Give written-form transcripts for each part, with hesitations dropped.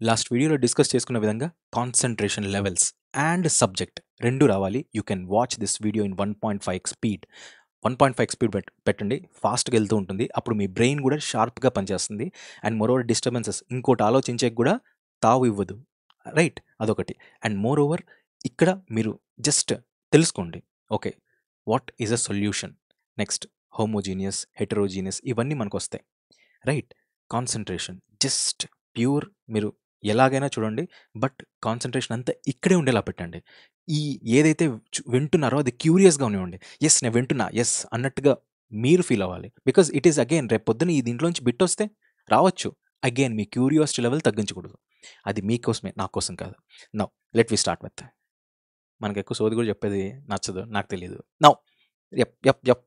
Last వీడియోలో discuss చేసుకున్న విధంగా కాన్సంట్రేషన్ లెవెల్స్ అండ్ సబ్జెక్ట్ రెండు రావాలి. You can watch this video in 1.5x speed. 1.5 speed పెట్టండి, ఫాస్ట్గా వెళ్తూ ఉంటుంది. అప్పుడు మీ బ్రెయిన్ కూడా షార్ప్గా పనిచేస్తుంది. అండ్ మోరోవర్ డిస్టర్బెన్సెస్ ఇంకోటి ఆలోచించే కూడా తావు ఇవ్వదు. రైట్, అదొకటి. అండ్ మోర్ ఓవర్ ఇక్కడ మీరు జస్ట్ తెలుసుకోండి, okay, what is a solution, next homogeneous, heterogeneous, ఇవన్నీ మనకు వస్తాయి. రైట్, కాన్సంట్రేషన్ జస్ట్ ప్యూర్ మీరు ఎలాగైనా చూడండి, బట్ కాన్సంట్రేషన్ అంతా ఇక్కడే ఉండేలా పెట్టండి. ఈ ఏదైతే వింటున్నారో అది క్యూరియస్గా uniవ్వండి. ఎస్ నేను వింటున్నా, ఎస్ అన్నట్టుగా మీరు ఫీల్ అవ్వాలి. బికాజ్ ఇట్ ఈస్ అగైన్ రేపు పొద్దున ఈ దీంట్లోంచి బిట్ వస్తే రావచ్చు, అగైన్ మీ క్యూరియాసిటీ లెవెల్ తగ్గించకూడదు. అది మీకోసమే, నా కోసం కాదు. Now let we start with. మనకు ఎక్కువ సోది కూడా చెప్పేది నచ్చదు, నాకు తెలియదు. Now yup yup yup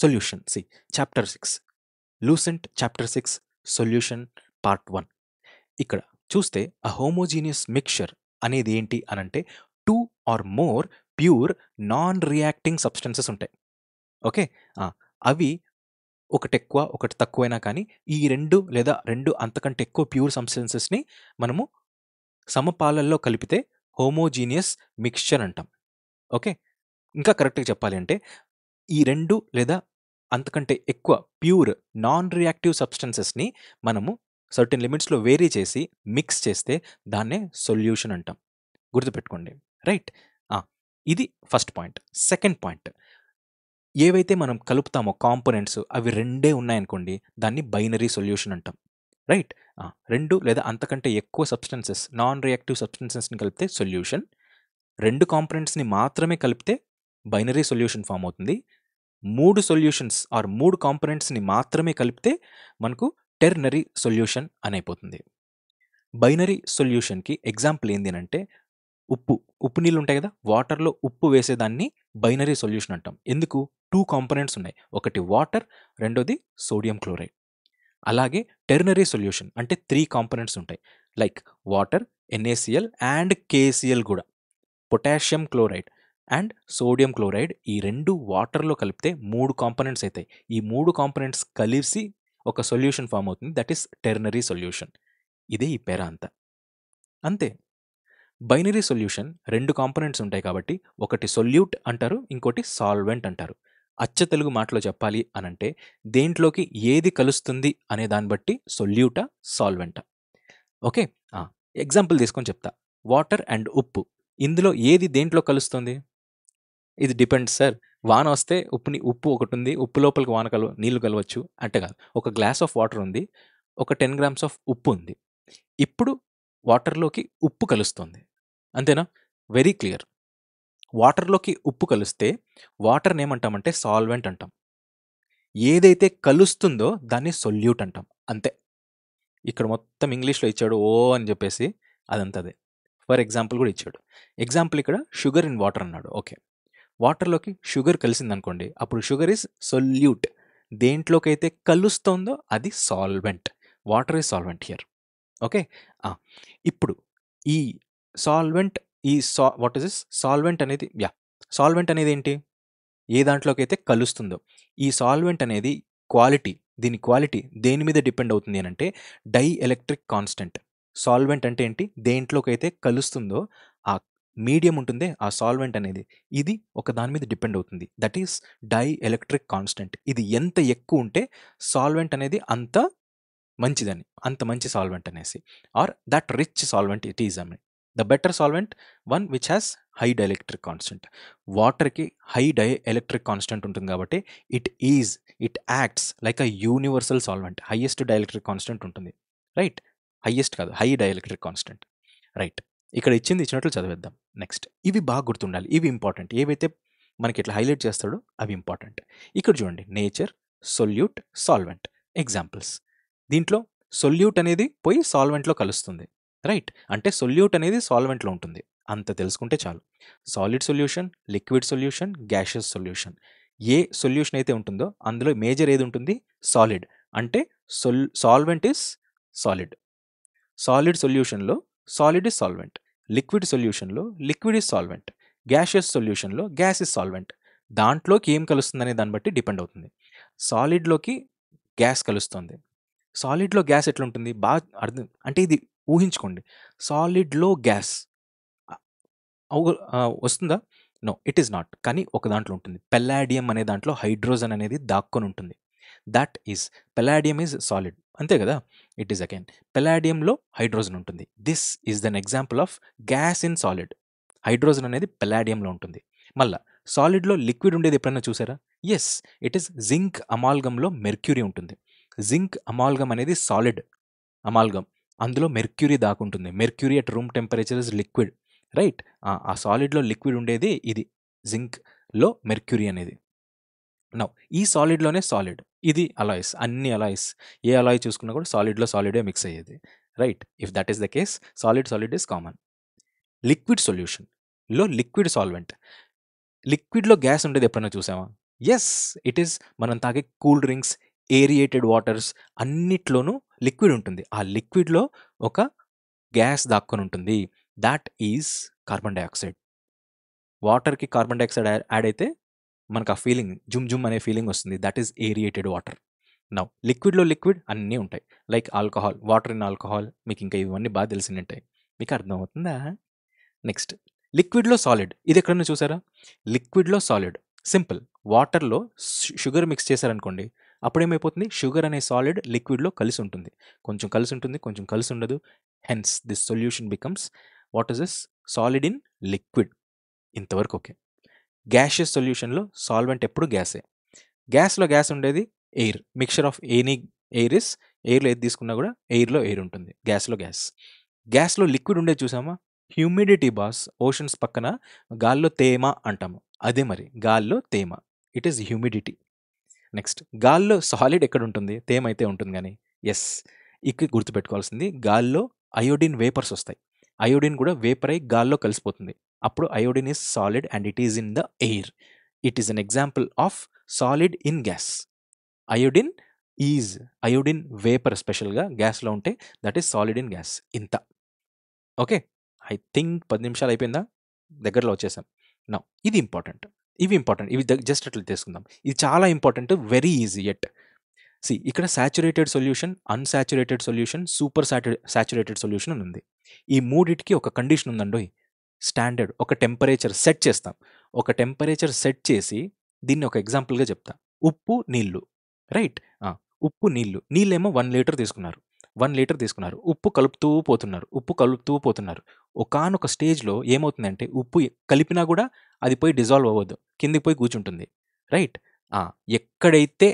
solution. C chapter 6 Lucent, chapter 6 solution part 1. ఇక్కడ చూస్తే అ హోమోజీనియస్ మిక్చర్ అనేది ఏంటి అనంటే 2 or more pure non reacting substances ఉంటాయి. ఓకే, అవి ఒకటి ఎక్కువ ఒకటి తక్కువైనా కానీ ఈ రెండు లేదా రెండు అంతకంటే ఎక్కువ ప్యూర్ సబ్స్టెన్సెస్ని మనము సమపాలల్లో కలిపితే హోమోజీనియస్ మిక్చర్ అంటాం. ఓకే, ఇంకా కరెక్ట్గా చెప్పాలి అంటే ఈ రెండు లేదా అంతకంటే ఎక్కువ ప్యూర్ నాన్ రియాక్టివ్ సబ్స్టెన్సెస్ని మనము సర్టెన్ లిమిట్స్లో వేరీ చేసి మిక్స్ చేస్తే దాన్నే సొల్యూషన్ అంటాం. గుర్తుపెట్టుకోండి. రైట్, ఇది ఫస్ట్ పాయింట్. సెకండ్ పాయింట్, ఏవైతే మనం కలుపుతామో కాంపోనెంట్స్ అవి రెండే ఉన్నాయనుకోండి, దాన్ని బైనరీ సొల్యూషన్ అంటాం. రైట్, రెండు లేదా అంతకంటే ఎక్కువ సబ్స్టెన్సెస్ నాన్ రియాక్టివ్ సబ్స్టెన్సెస్ని కలిపితే సొల్యూషన్, రెండు కాంపోనెంట్స్ని మాత్రమే కలిపితే బైనరీ సొల్యూషన్ ఫామ్ అవుతుంది. మూడు సొల్యూషన్స్ ఆర్ మూడు కాంపోనెంట్స్ని మాత్రమే కలిపితే మనకు టెర్నరీ సొల్యూషన్ అని అయిపోతుంది. బైనరీ సొల్యూషన్కి ఎగ్జాంపుల్ ఏంది అంటే ఉప్పు నీళ్ళు ఉంటాయి కదా, వాటర్లో ఉప్పు వేసేదాన్ని బైనరీ సొల్యూషన్ అంటాం. ఎందుకు? 2 కాంపోనెంట్స్ ఉన్నాయి, ఒకటి వాటర్, రెండోది సోడియం క్లోరైడ్. అలాగే టెర్నరీ సొల్యూషన్ అంటే 3 కాంపోనెంట్స్ ఉంటాయి, like water, NaCl and KCl కూడా, potassium chloride and sodium chloride. ఈ రెండు వాటర్లో కలిపితే 3 కాంపోనెంట్స్ అవుతాయి. ఈ 3 కాంపోనెంట్స్ కలిసి ఒక సొల్యూషన్ ఫామ్ అవుతుంది, దట్ ఈస్ టెర్నరీ సొల్యూషన్. ఇదే ఈ పేర అంతా, అంతే. బైనరీ సొల్యూషన్ 2 కాంపోనెంట్స్ ఉంటాయి కాబట్టి ఒకటి సొల్యూట్ అంటారు, ఇంకోటి సాల్వెంట్ అంటారు. అచ్చ తెలుగు మాటలో చెప్పాలి అనంటే దేంట్లోకి ఏది కలుస్తుంది అనే దాన్ని బట్టి సొల్యూటా సాల్వెంటా. ఓకే, ఎగ్జాంపుల్ తీసుకొని చెప్తా. వాటర్ అండ్ ఉప్పు, ఇందులో ఏది దేంట్లో కలుస్తుంది? ఇది డిపెండ్స్ సార్. వాన వస్తే ఉప్పు ఒకటి ఉంది, ఉప్పు లోపలికి నీళ్లు కలవచ్చు అంటే కాదు. ఒక గ్లాస్ ఆఫ్ వాటర్ ఉంది, ఒక 10 grams ఆఫ్ ఉప్పు ఉంది. ఇప్పుడు వాటర్లోకి ఉప్పు కలుస్తుంది, అంతేనా? Very clear. వాటర్లోకి ఉప్పు కలిస్తే వాటర్ని ఏమంటామంటే సాల్వెంట్ అంటాం. ఏదైతే కలుస్తుందో దాన్ని సొల్యూట్ అంటాం, అంతే. ఇక్కడ మొత్తం ఇంగ్లీష్లో ఇచ్చాడు ఓ అని చెప్పేసి, అదంతా అదే. ఫర్ ఎగ్జాంపుల్ కూడా ఇచ్చాడు. ఎగ్జాంపుల్ ఇక్కడ షుగర్ ఇన్ వాటర్ అన్నాడు. ఓకే, వాటర్లోకి షుగర్ కలిసిందనుకోండి, అప్పుడు షుగర్ ఈజ్ సొల్యూట్. దేంట్లోకైతే కలుస్తుందో అది solvent. Water is solvent here. Okay, ఇప్పుడు ఈ solvent, what is this solvent అనేది, సాల్వెంట్ అనేది ఏంటి? ఏ దాంట్లోకి అయితే కలుస్తుందో. ఈ సాల్వెంట్ అనేది క్వాలిటీ, దీని క్వాలిటీ దేని మీద డిపెండ్ అవుతుంది అని అంటే డై ఎలక్ట్రిక్ కాన్స్టెంట్. సాల్వెంట్ అంటే ఏంటి? దేంట్లోకైతే కలుస్తుందో ఆ మీడియం ఉంటుంది, ఆ సాల్వెంట్ అనేది, ఇది ఒక దాని మీద డిపెండ్ అవుతుంది, that is dielectric constant. ఇది ఎంత ఎక్కువ ఉంటే సాల్వెంట్ అనేది అంత మంచిదని, అంత మంచి సాల్వెంట్ అనేసి, or that rich solvent it is అని. The better solvent one which has high dielectric constant. వాటర్కి హై డైఎలక్ట్రిక్ కాన్స్టెంట్ ఉంటుంది కాబట్టి it acts like a universal solvent. Highest dielectric constant ఉంటుంది. రైట్, హైయెస్ట్ కాదు, హై డైఎలక్ట్రిక్ కాన్స్టెంట్. రైట్, ఇక్కడ ఇచ్చినట్లు చదివేద్దాం. Next, ఇవి బాగా గుర్తుండాలి, ఇవి ఇంపార్టెంట్. ఏవైతే మనకి ఇట్లా హైలైట్ చేస్తాడో అవి ఇంపార్టెంట్. ఇక్కడ చూడండి, నేచర్, సొల్యూట్, సాల్వెంట్. ఎగ్జాంపుల్స్. దీంట్లో సొల్యూట్ అనేది పోయి సాల్వెంట్లో కలుస్తుంది. రైట్, అంటే సొల్యూట్ అనేది సాల్వెంట్లో ఉంటుంది, అంత తెలుసుకుంటే చాలు. Solid solution, liquid solution, gaseous solution. ఏ సొల్యూషన్ అయితే ఉంటుందో అందులో మేజర్ ఏది ఉంటుంది? సాలిడ్. అంటే సాల్వెంట్ ఇస్ సాలిడ్. సాలిడ్ సొల్యూషన్లో సాలిడ్ ఇస్ సాల్వెంట్. లిక్విడ్ సొల్యూషన్లో లిక్విడ్ ఇస్ సాల్వెంట్. గ్యాషియస్ సొల్యూషన్లో గ్యాస్ ఇస్ సాల్వెంట్. దాంట్లోకి ఏం కలుస్తుందనే దాన్ని బట్టి డిపెండ్ అవుతుంది. సాలిడ్లోకి గ్యాస్ కలుస్తుంది. సాలిడ్లో గ్యాస్ ఎట్లుంటుంది? బాగా అర్థం అంటే ఇది ఊహించుకోండి, సాలిడ్లో గ్యాస్ వస్తుందా? No, it is not. కానీ ఒక దాంట్లో ఉంటుంది, పెల్లాడియం అనే దాంట్లో హైడ్రోజన్ అనేది దాక్కొని ఉంటుంది. That is, palladium is solid, అంతే కదా. ఇట్ ఈస్ అగైన్ పెల్లాడియంలో హైడ్రోజన్ ఉంటుంది. This is then example of gas in solid. Hydrogen అనేది పెల్లాడియంలో ఉంటుంది. మళ్ళా సాలిడ్లో లిక్విడ్ ఉండేది ఎప్పుడైనా చూసారా? ఎస్, ఇట్ ఈస్ జింక్ అమాల్గంలో మెర్క్యూరీ ఉంటుంది. జింక్ అమాల్గం అనేది సాలిడ్ అమాల్గం, అందులో మెర్క్యూరీ దాకుంటుంది. Mercury at room temperature is liquid, right. ఆ సాలిడ్లో లిక్విడ్ ఉండేది ఇది, జింక్లో మెర్క్యూరీ అనేది. నౌ ఈ సాలిడ్లోనే సాలిడ్, ఇది అలాయిస్, అన్ని అలాయిస్, ఏ అలాయ్ చూసుకున్నా కూడా సాలిడ్లో సాలిడే మిక్స్ అయ్యేది, right. If that is the case, solid is common. Liquid సొల్యూషన్లో లిక్విడ్ సాల్వెంట్, లిక్విడ్లో గ్యాస్ ఉండేది ఎప్పుడైనా చూసామా? ఎస్, ఇట్ ఈస్ మనం తాగే కూల్ డ్రింక్స్, ఏరియేటెడ్ వాటర్స్ అన్నిట్లోనూ లిక్విడ్ ఉంటుంది. ఆ లిక్విడ్లో ఒక గ్యాస్ దాక్కొని ఉంటుంది. That is carbon dioxide. వాటర్కి కార్బన్ డైఆక్సైడ్ యాడ్ అయితే మనకు ఆ ఫీలింగ్, జుమ్ జుమ్ అనే ఫీలింగ్ వస్తుంది. That is aerated water. Now లిక్విడ్లో లిక్విడ్ అన్నీ ఉంటాయి, like alcohol, water in alcohol, మీకు ఇంకా ఇవన్నీ బాగా తెలిసి ఉంటాయి. మీకు అర్థమవుతుందా? నెక్స్ట్, లిక్విడ్లో సాలిడ్, ఇది ఎక్కడన్నా చూసారా? లిక్విడ్లో సాలిడ్ సింపుల్, వాటర్లో షుగర్ మిక్స్ చేశారనుకోండి, అప్పుడేమైపోతుంది, షుగర్ అనే సాలిడ్ లిక్విడ్లో కలిసి ఉంటుంది. కొంచెం కలిసి ఉంటుంది, కొంచెం కలిసి ఉండదు. Hence this solution becomes what is this, solid in liquid. ఇంతవరకు ఓకే. గ్యాషియస్ సొల్యూషన్లో సాల్వెంట్ ఎప్పుడు గ్యాసే. గ్యాస్లో గ్యాస్ ఉండేది air, mixture of any air is, ఎయిర్లో ఏది తీసుకున్నా కూడా ఎయిర్లో ఎయిర్ ఉంటుంది, గ్యాస్లో గ్యాస్. గ్యాస్లో లిక్విడ్ ఉండేది చూసామా? హ్యూమిడిటీ బాస్, ఓషన్స్ పక్కన గాల్లో తేమ అంటాము, అదే మరి గాల్లో తేమ, ఇట్ ఈస్ హ్యూమిడిటీ. నెక్స్ట్, గాల్లో సాలిడ్ ఎక్కడ ఉంటుంది? తేమ అయితే ఉంటుంది కానీ. ఎస్, ఇక్కడ గుర్తుపెట్టుకోవాల్సింది, గాల్లో అయోడిన్ వేపర్స్ వస్తాయి. అయోడిన్ కూడా వేపర్ అయి గాల్లో కలిసిపోతుంది. అప్పుడు iodine is solid and it is in the air. It is an example of solid in gas. Iodine vapour స్పెషల్గా గ్యాస్లో ఉంటే that is solid in gas. ఇంత ఓకే. ఐ థింక్ 10 నిమిషాలు అయిపోయిందా? దగ్గరలో వచ్చేసాం. నా ఇది ఇంపార్టెంట్, ఇవి జస్ట్ అట్లా తీసుకుందాం. ఇది చాలా ఇంపార్టెంట్, వెరీ ఈజీ ఎట్. ఇక్కడ saturated solution, unsaturated solution, super saturated solution అని ఉంది. ఈ మూడిటికి ఒక కండిషన్ ఉందండి. స్టాండర్డ్ ఒక టెంపరేచర్ సెట్ చేస్తాం. ఒక టెంపరేచర్ సెట్ చేసి దీన్ని ఒక ఎగ్జాంపుల్గా చెప్తా. ఉప్పు నీళ్ళు, రైట్. ఉప్పు నీళ్ళేమో 1 లీటర్ తీసుకున్నారు. ఉప్పు కలుపుతూ పోతున్నారు. ఒకానొక స్టేజ్లో ఏమవుతుందంటే, ఉప్పు కలిపినా కూడా అది పోయి డిజాల్వ్ అవ్వదు, కిందికి పోయి కూర్చుంటుంది, రైట్. ఎక్కడైతే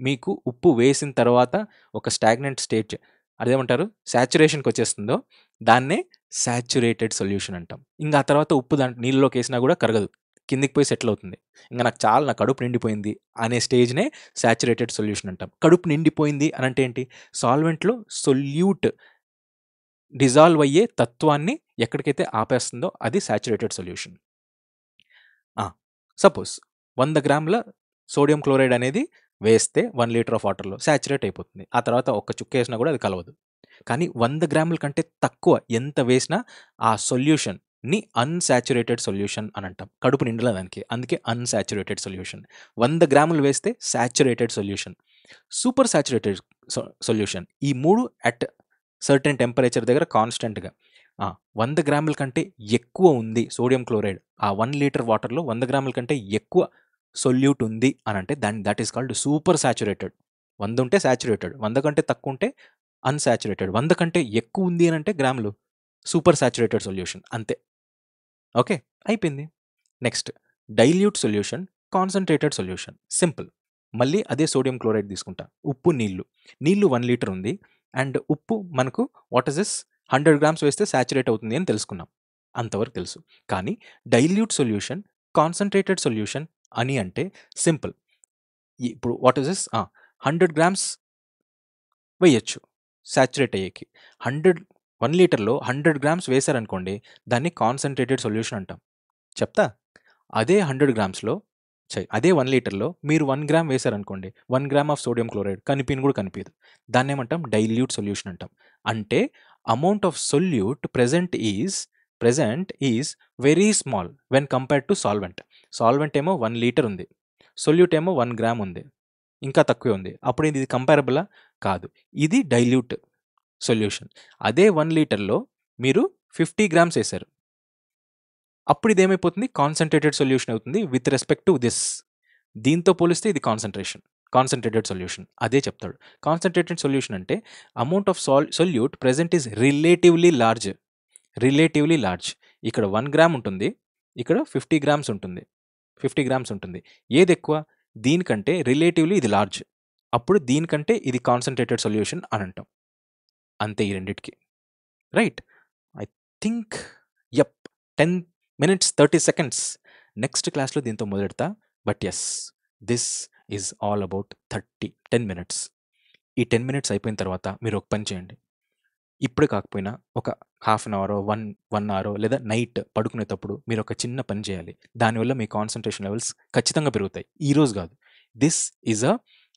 మీకు ఉప్పు వేసిన తర్వాత ఒక స్టాగ్నెంట్ స్టేజ్, అదేమంటారు, సాచురేషన్కి వచ్చేస్తుందో దాన్నే సాచురేటెడ్ సొల్యూషన్ అంటాం. ఇంకా ఆ తర్వాత ఉప్పు నీళ్ళలోకి వేసినా కూడా కరగదు, కిందికి పోయి సెటిల్ అవుతుంది. ఇంకా నా కడుపు నిండిపోయింది అనే స్టేజ్నే సాచురేటెడ్ సొల్యూషన్ అంటాం. కడుపు నిండిపోయింది అని అంటే ఏంటి? సాల్వెంట్లో సొల్యూట్ డిజాల్వ్ అయ్యే తత్వాన్ని ఎక్కడికైతే ఆపేస్తుందో అది సాచురేటెడ్ సొల్యూషన్. సపోజ్ 100 గ్రాముల సోడియం క్లోరైడ్ అనేది వేస్తే 1 లీటర్ ఆఫ్ వాటర్లో సాచురేట్ అయిపోతుంది. ఆ తర్వాత ఒక్క చుక్క వేసినా కూడా అది కలవదు. కానీ 100 గ్రాముల కంటే తక్కువ ఎంత వేసినా ఆ సొల్యూషన్ని అన్సాచురేటెడ్ సొల్యూషన్ అని అంటాం. కడుపు నిండల దానికి, అందుకే అన్సాచురేటెడ్ సొల్యూషన్. 100 గ్రాములు వేస్తే saturated solution, super saturated solution. ఈ మూడు అట్ సర్టెన్ టెంపరేచర్ దగ్గర కాన్స్టెంట్గా 100 గ్రాముల కంటే ఎక్కువ ఉంది సోడియం క్లోరైడ్, ఆ 1 లీటర్ వాటర్లో 100 గ్రాముల కంటే ఎక్కువ సొల్యూట్ ఉంది అని అంటే that is called super saturated. 100 ఉంటే సాచురేటెడ్, 100 కంటే తక్కువ ఉంటే అన్సాచురేటెడ్, 100 కంటే ఎక్కువ ఉంది అని అంటే గ్రాములు సూపర్ సాచురేటెడ్ సొల్యూషన్, అంతే. ఓకే, అయిపోయింది. Next, dilute solution, concentrated solution. Simple, మళ్ళీ అదే సోడియం క్లోరైడ్ తీసుకుంటా, ఉప్పు నీళ్ళు 1 లీటర్ ఉంది అండ్ ఉప్పు మనకు వాట్ ఇస్ దిస్ 100 గ్రామ్స్ వేస్తే సాచురేట్ అవుతుంది అని తెలుసుకున్నాం, అంతవరకు తెలుసు. కానీ డైల్యూట్ సొల్యూషన్, కాన్సన్ట్రేటెడ్ సొల్యూషన్ అని అంటే సింపుల్. ఇప్పుడు వాట్ ఇస్ దిస్ 100 గ్రామ్స్ వేయచ్చు సాచురేట్ అయ్యేకి. 1 లీటర్లో 100 గ్రామ్స్ వేశారనుకోండి, దాన్ని కాన్సన్ట్రేటెడ్ సొల్యూషన్ అంటాం. చెప్తా, అదే 100 గ్రామ్స్లో అదే 1 లీటర్లో మీరు 1 గ్రామ్ వేశారనుకోండి, 1 గ్రామ్ ఆఫ్ సోడియం క్లోరైడ్ కనిపించదు, దాన్ని ఏమంటాం, డైల్యూట్ సొల్యూషన్ అంటాం. అంటే amount of solute present is very small when compared to solvent ఏమో 1 లీటర్ ఉంది, సొల్యూట్ ఏమో 1 గ్రామ్ ఉంది, ఇంకా తక్కువే ఉంది. అప్పుడు ఇది కంపారబులా? కాదు. ఇది డైల్యూట్ సొల్యూషన్. అదే 1 లీటర్‌లో మీరు 50 గ్రామ్స్ ఏశారు. అప్పుడు ఇదేమైపోతుంది? కాన్సంట్రేటెడ్ సొల్యూషన్ అవుతుంది విత్ రెస్పెక్ట్ టు దిస్. దీంతో పోలిస్తే ఇది కాన్సంట్రేటెడ్ సొల్యూషన్. అదే చెప్తాడు. కాన్సంట్రేటెడ్ సొల్యూషన్ అంటే amount of solute present is relatively large. ఇక్కడ 1 గ్రామ్ ఉంటుంది. ఇక్కడ 50 గ్రామ్స్ ఉంటుంది. 50 గ్రామ్స్ ఉంటుంది. ఏదెక్కువ? దీనికంటే రిలేటివ్‌లీ ఇది లార్జ్. అప్పుడు దీనికంటే ఇది కాన్సంట్రేటెడ్ సొల్యూషన్ అని అంటాం. అంతే ఈ రెండిటికి. Right? I think 10 minutes 30 seconds. Next క్లాస్‌లో దీంతో మొదలెడతా. But yes, this is all about 10 minutes. ఈ 10 minutes అయిపోయిన తర్వాత మీరు ఒక పని చేయండి. ఇప్పుడే కాకపోయినా ఒక హాఫ్ అన్ అవరో, 1 అవరో లేదా నైట్ పడుకునేటప్పుడు మీరు ఒక చిన్న పని చేయాలి. దానివల్ల మీ కాన్సంట్రేషన్ లెవెల్స్ ఖచ్చితంగా పెరుగుతాయి. ఈరోజు కాదు. దిస్ ఈజ్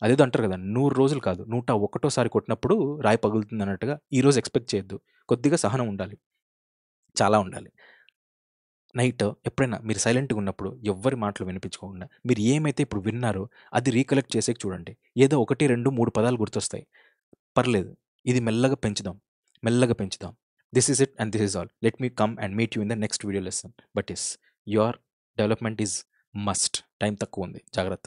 అదేదో అంటారు కదా, 100 రోజులు కాదు, 101 కొట్టినప్పుడు రాయి పగులుతుంది అన్నట్టుగా ఈరోజు ఎక్స్పెక్ట్ చేయొద్దు. కొద్దిగా సహనం ఉండాలి. చాలా ఉండాలి. నైట్ ఎప్పుడైనా మీరు సైలెంట్‌గా ఉన్నప్పుడు ఎవ్వరి మాటలు వినిపించుకోకుండా మీరు ఏమైతే ఇప్పుడు విన్నారో అది రీకలెక్ట్ చేసేకి చూడండి. ఏదో 1, 2, 3 పదాలు గుర్తొస్తాయి. పర్లేదు. ఇది మెల్లగా పెంచుదాం. This is it and this is all. Let me come and meet you in the next video lesson. But yes, your development is must. Time తక్కువ ఉంది. జాగ్రత్త.